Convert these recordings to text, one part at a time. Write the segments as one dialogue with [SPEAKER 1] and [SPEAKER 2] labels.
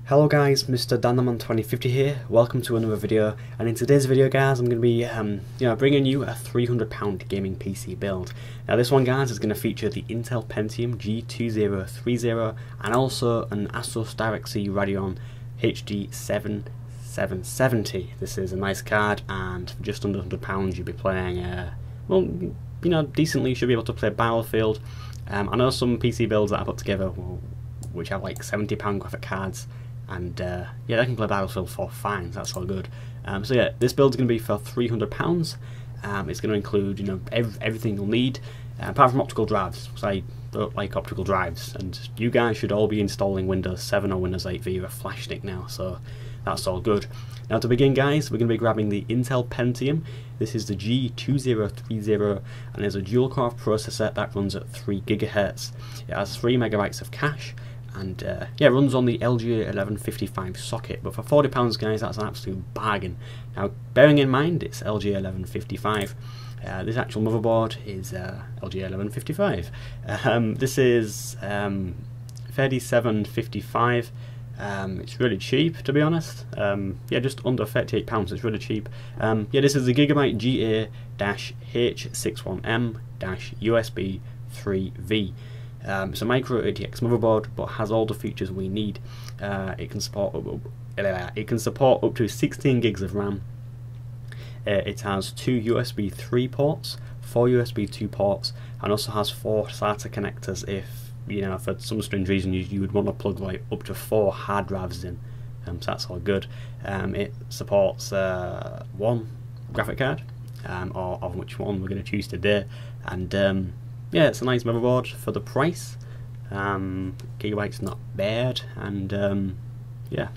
[SPEAKER 1] Hello guys, Mr. Dandaman2050 here. Welcome to another video, and in today's video guys I'm going to be bringing you a £300 gaming PC build. Now this one guys is going to feature the Intel Pentium G2030 and also an Asus DirectCU Radeon HD 7770. This is a nice card, and for just under £100 you'll be playing decently. You should be able to play Battlefield. I know some PC builds that I put together which have like £70 graphic cards, and they can play Battlefield for fine, so that's all good. So yeah, this build is going to be for £300. It's going to include everything you'll need, apart from optical drives, because I don't like optical drives, and you guys should all be installing Windows 7 or Windows 8 via a flash stick now, so that's all good. Now to begin guys, we're going to be grabbing the Intel Pentium. This is the G2030, and there's a dual core processor that runs at 3 GHz. It has 3 MB of cache, and it runs on the LGA1155 socket, but for £40 guys, that's an absolute bargain. Now bearing in mind it's LGA1155, this actual motherboard is LGA1155. This is 3755. It's really cheap, to be honest. Just under £38. It's really cheap. This is the Gigabyte GA-H61M-USB 3V. It's a Micro-ATX motherboard, but has all the features we need. It can support up to 16 gigs of RAM. It has 2 USB 3 ports, 4 USB 2 ports, and also has 4 SATA connectors if for some strange reason you would want to plug like up to 4 hard drives in. So that's all good. It supports 1 graphic card, or of which one we're going to choose today, and it's a nice motherboard for the price. Gigabyte's not bad, and you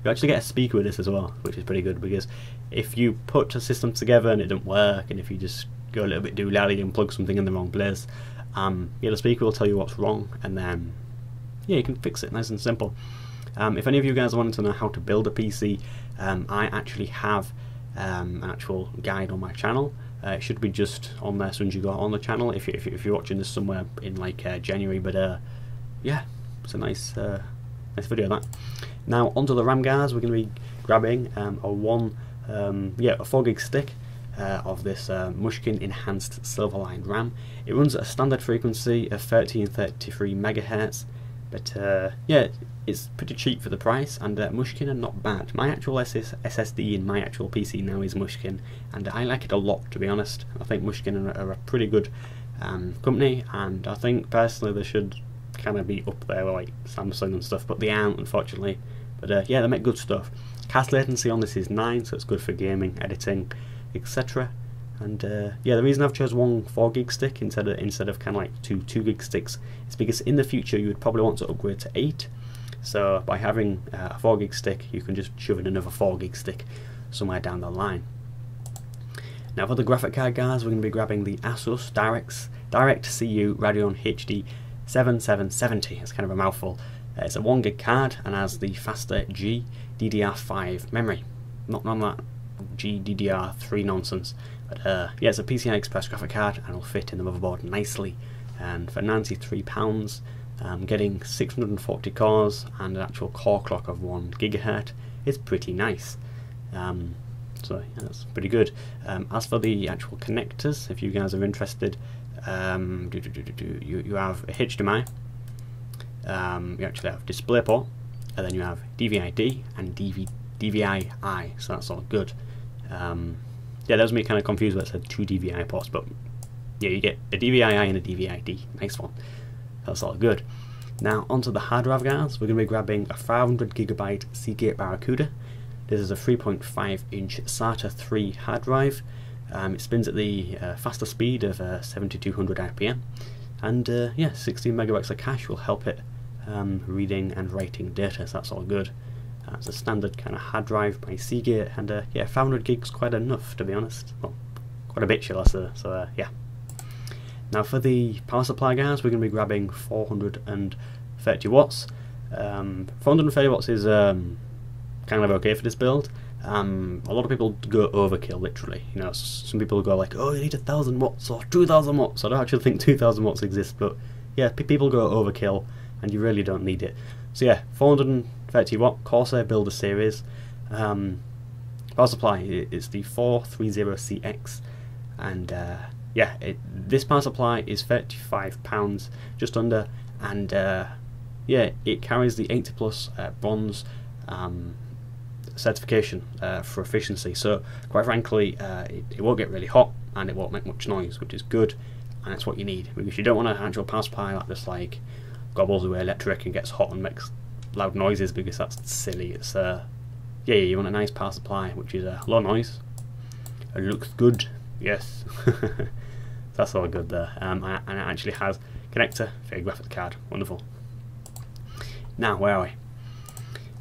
[SPEAKER 1] actually get a speaker with this as well, which is pretty good, because if you put a system together and it doesn't work, and if you just go a little bit doolally and plug something in the wrong place, the speaker will tell you what's wrong, and then you can fix it nice and simple. If any of you guys wanted to know how to build a PC, I actually have an actual guide on my channel. It should be just on there as soon as you go on the channel if you're watching this somewhere in like January, but it's a nice video that. Now onto the RAM guys, we're going to be grabbing a 4 gig stick of this Mushkin enhanced Silverline RAM. It runs at a standard frequency of 1333 MHz, but it's pretty cheap for the price, and Mushkin are not bad. My actual SSD in my actual PC now is Mushkin, and I like it a lot, to be honest. I think Mushkin are a pretty good company, and I think personally they should kind of be up there with like Samsung and stuff, but they aren't, unfortunately. But they make good stuff. Cast latency on this is 9, so it's good for gaming, editing, etc. And the reason I've chosen one 4 gig stick instead of kind of like two 2 gig sticks is because in the future you would probably want to upgrade to 8. So by having a 4 gig stick, you can just shove in another 4 gig stick somewhere down the line. Now for the graphic card guys, we're going to be grabbing the Asus DirectCU Radeon HD 7770. It's kind of a mouthful. It's a 1 gig card and has the faster GDDR5 memory. Not none of that GDDR3 nonsense. But it's a PCI Express graphic card and will fit in the motherboard nicely. And for £93, getting 640 cores and an actual core clock of 1 GHz is pretty nice. That's pretty good. As for the actual connectors, if you guys are interested, you have a HDMI, you actually have DisplayPort, and then you have DVI-D and DVI-I, so that's all good. That was me kind of confused when it said 2 DVI ports, but you get a DVI-I and a DVI-D, nice one. That's all good. Now onto the hard drive guys, we're going to be grabbing a 500 GB Seagate Barracuda. This is a 3.5 inch SATA 3 hard drive. It spins at the faster speed of 7200 RPM, and 16 MB of cache will help it reading and writing data, so that's all good. It's a standard kind of hard drive by Seagate, and 500 gigs quite enough, to be honest. Well, quite a bit, shall I say. So Now for the power supply guys, we're going to be grabbing 430 watts. 430 watts is kind of okay for this build. A lot of people go overkill, literally. Some people go like, oh, you need 1000 watts or 2000 watts. I don't actually think 2000 watts exists, but people go overkill, and you really don't need it. So 430 30 watt Corsair Builder Series. Power supply is the 430CX, and yeah, this power supply is £35, just under, and yeah, it carries the 80 plus bronze certification for efficiency. So quite frankly, it won't get really hot and it won't make much noise, which is good, and it's what you need, because you don't want an actual power supply that just like gobbles away electric and gets hot and makes loud noises, because that's silly. It's yeah, you want a nice power supply which is low noise and looks good. Yes. That's all good there. And it actually has connector for your graphics card. Wonderful. Now, where are we?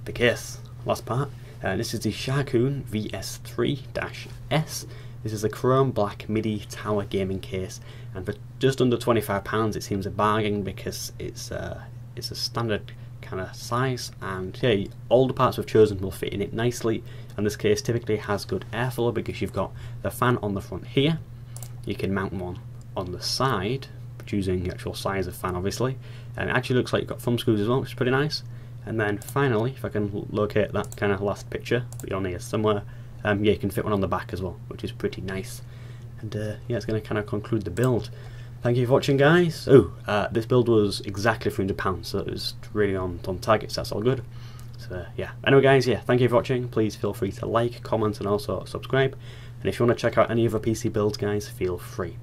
[SPEAKER 1] The case, last part. This is the Sharkoon VS3-S. This is a chrome black Midi tower gaming case, and for just under £25 it seems a bargain, because it's a standard kind of size, and yeah, all the parts we've chosen will fit in it nicely. And this case typically has good airflow, because you've got the fan on the front here. You can mount one on the side, choosing the actual size of fan obviously, and it actually looks like you've got thumb screws as well, which is pretty nice. And then finally, if I can locate that kind of last picture, but you'll need somewhere, yeah, you can fit one on the back as well, which is pretty nice. And yeah, it's going to kind of conclude the build. Thank you for watching, guys. Oh, this build was exactly £300, so it was really on target, so that's all good. So yeah, anyway guys, yeah, thank you for watching. Please feel free to like, comment, and also subscribe. And if you want to check out any other PC builds, guys, feel free.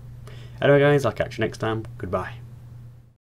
[SPEAKER 1] Anyway guys, I'll catch you next time. Goodbye.